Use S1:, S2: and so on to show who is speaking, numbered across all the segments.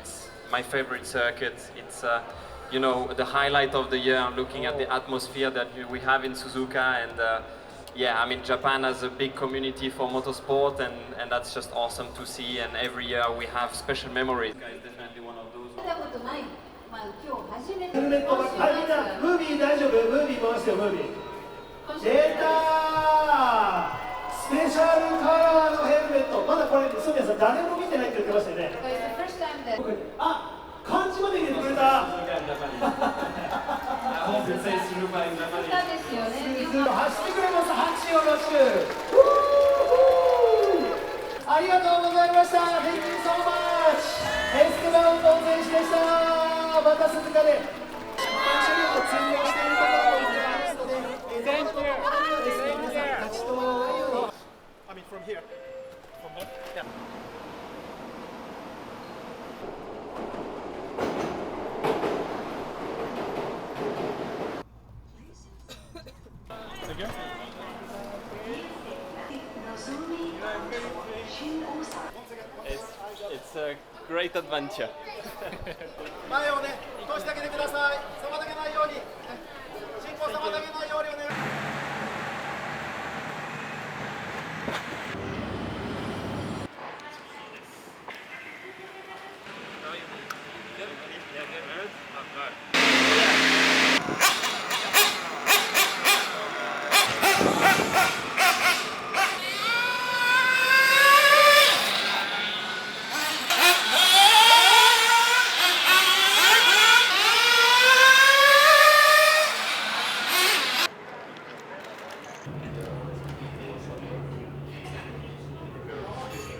S1: it's my favorite circuit. It's you know, the highlight of the year, looking at the atmosphere that we have in Suzuka, and yeah, I mean, Japan has a big community for motorsport, and that's just awesome to see, and every year we have special memories. Guys, definitely one of those.
S2: ヘルメットが、はい、みんな、ムービー大丈夫？ムービー回してよ、ムービー。出たー！スペシャルカラーのヘルメット。まだこれ、ソニアさん、誰も見てないって言ってましたよね。あ、漢字まで入れてくれた。走ってくれます。拍手をよろしく。ありがとうございました。Thank you so much。エステバウンド選手でした。また鈴鹿で。車両を通用しているところもございますので、Thank you。皆さん立ち止まらないように。I mean from here. From here? Yeah.
S1: It's a great adventure.
S2: 前をね、通してあげてください。妨げないように。進行妨げないようにお願いします。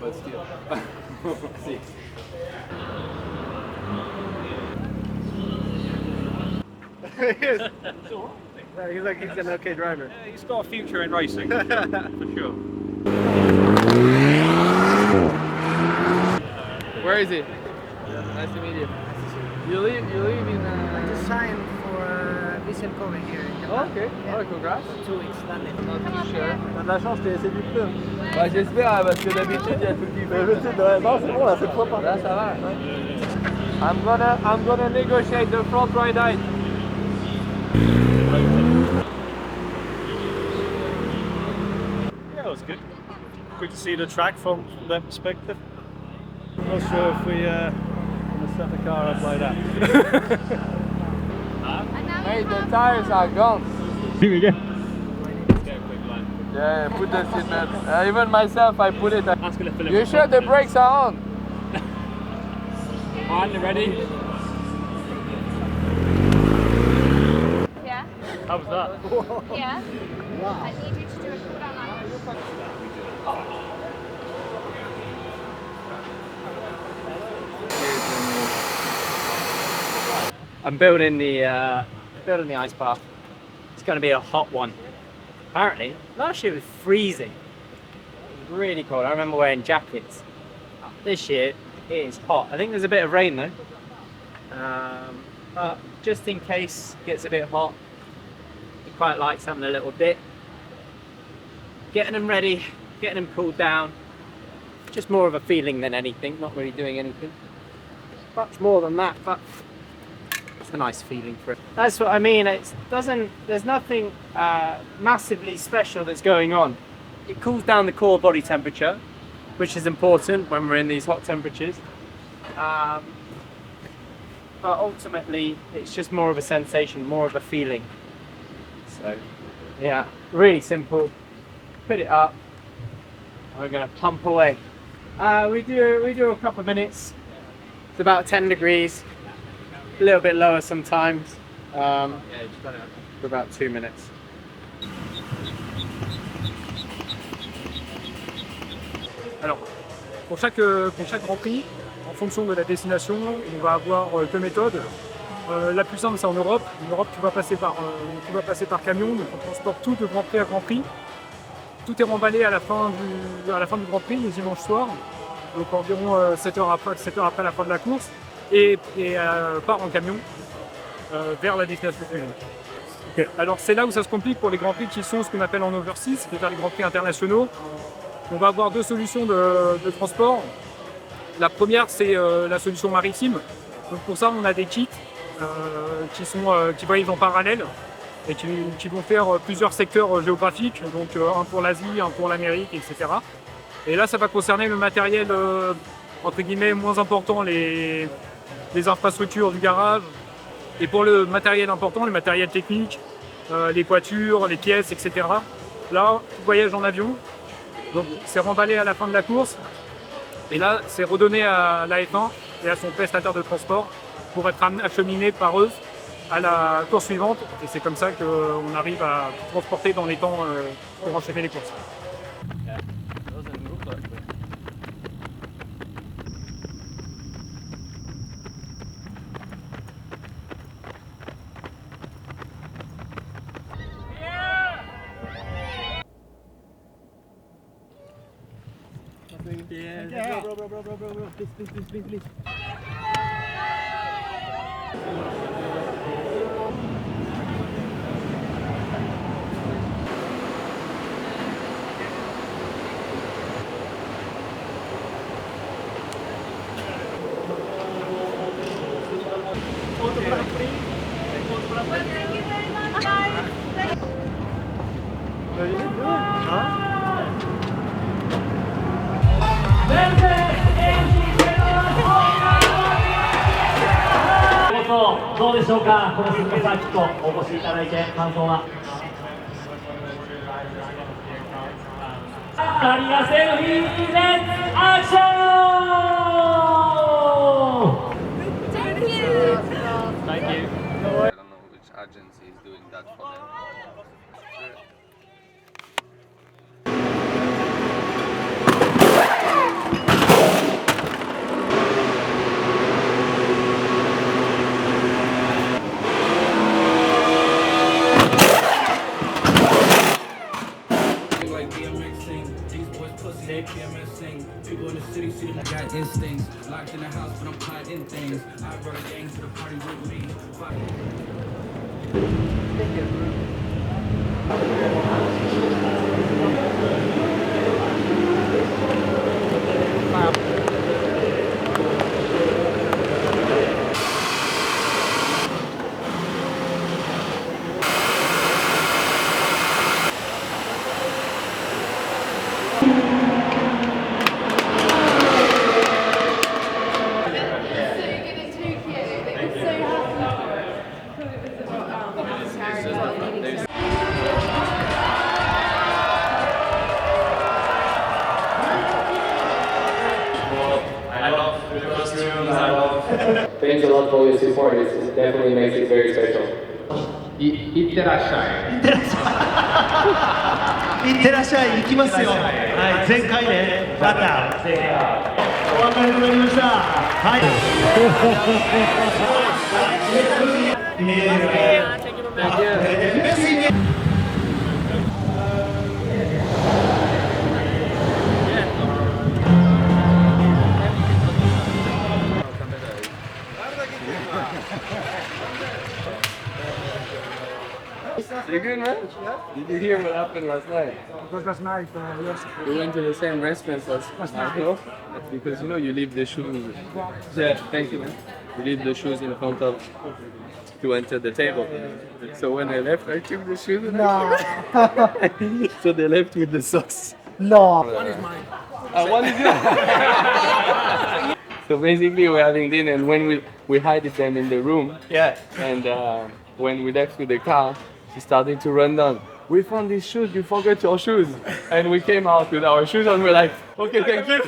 S1: But still. See.
S2: He's like, he's an okay driver.
S3: Yeah, he's got a future in racing, for sure.
S4: Where is he? Nice to meet you. You live in.
S5: I just signed for Vissel Kobe here in Japan.
S4: Oh, okay.
S5: Yeah.
S4: Oh, congrats.
S5: For 2 weeks, London.
S4: Not too sure.
S2: T'as de la chance, c'est du pneu.
S4: Bah, j'espère, parce que d'habitude, il y a tout qui fait.
S2: D'habitude, ouais. Non, c'est bon, là, cette fois pas.
S4: Là, ça va.
S3: I'm gonna negotiate the front right height. Yeah, it was good. Good to see the track from that perspective. I'm not sure if we want to set the car up like that.
S4: Hey, the tires are gone.
S3: See me again.
S4: Yeah, put the seat belt. Even myself, I put it.
S3: That's gonna fill it.
S4: You sure the brakes are on?
S3: On, ready?
S6: Yeah?
S3: How was that?
S6: Yeah? I need you to do a put on that.
S7: I'm building the ice bath. It's going to be a hot one. Apparently, last year it was freezing. It was really cold. I remember wearing jackets. This year it is hot. I think there's a bit of rain though. But just in case it gets a bit hot, I quite like having a little dip. Getting them ready, getting them cooled down. Just more of a feeling than anything. Not really doing anything. Much more than that, but a nice feeling for it. That's what I mean. There's nothing massively special that's going on. It cools down the core body temperature, which is important when we're in these hot temperatures. But ultimately, it's just more of a sensation, more of a feeling. So, yeah, really simple. Put it up. We're gonna pump away. We do a couple of minutes. It's about 10 degrees. A little bit lower sometimes. For about 2 minutes.
S3: Alors, pour chaque Grand Prix, en fonction de la destination, on va avoir deux méthodes. La plus simple, c'est en Europe. En Europe, tu vas passer par camion, donc on transporte tout de Grand Prix à Grand Prix. Tout est remballé à la fin du Grand Prix, le dimanche soir, donc environ 7 heures après la fin de la course, et part en camion vers la destination finale. Okay. Alors c'est là où ça se complique pour les Grands Prix qui sont ce qu'on appelle en overseas, c'est-à-dire les Grands Prix internationaux. On va avoir deux solutions de transport. La première, c'est la solution maritime. Donc pour ça, on a des kits qui voyagent en parallèle et qui vont faire plusieurs secteurs géographiques, donc un pour l'Asie, un pour l'Amérique, etc. Et là, ça va concerner le matériel, entre guillemets, moins important, les infrastructures du garage. Et pour le matériel important, le matériel technique, les voitures, les pièces, etc. Là, tout voyage en avion. Donc c'est remballé à la fin de la course. Et là, c'est redonné à la F1 et à son prestataire de transport pour être acheminé par eux à la course suivante. Et c'est comme ça qu'on arrive à transporter dans les temps pour enchaîner les courses.
S8: どうでしょうか、この鈴鹿サーキットお越しいただいて感想は。2人がセルフィーレッツアクション
S6: Thank you.
S7: Thank you.
S4: I don't know which agency is doing that for them.
S9: People in the city see them, I got instincts. Locked in the house, but I'm plotting things. I brought a gang to the party with me.
S10: Thanks a lot for your support. It definitely makes it very special.
S2: いってらっしゃい。いってらっしゃい。いってらっしゃい。行きますよ。はい。前回ね。また。お別れとなりました。はい。Thank you.
S4: You good, man? Did you hear what happened last night?
S3: Because last night, yes.
S4: We went to the same restaurant as Michael. That's because you know you leave the shoes. Yeah, thank you, man. You leave the shoes in front of to enter the table. So when I left, I took the shoes. And so they left with the socks.
S2: No.
S4: One is mine. One is yours. So basically, we're having dinner, and when we hid them in the room.
S2: Yeah.
S4: And when we left with the car, she started to run down. We found these shoes, you forgot your shoes. And we came out with our shoes and we're like, okay, thank you.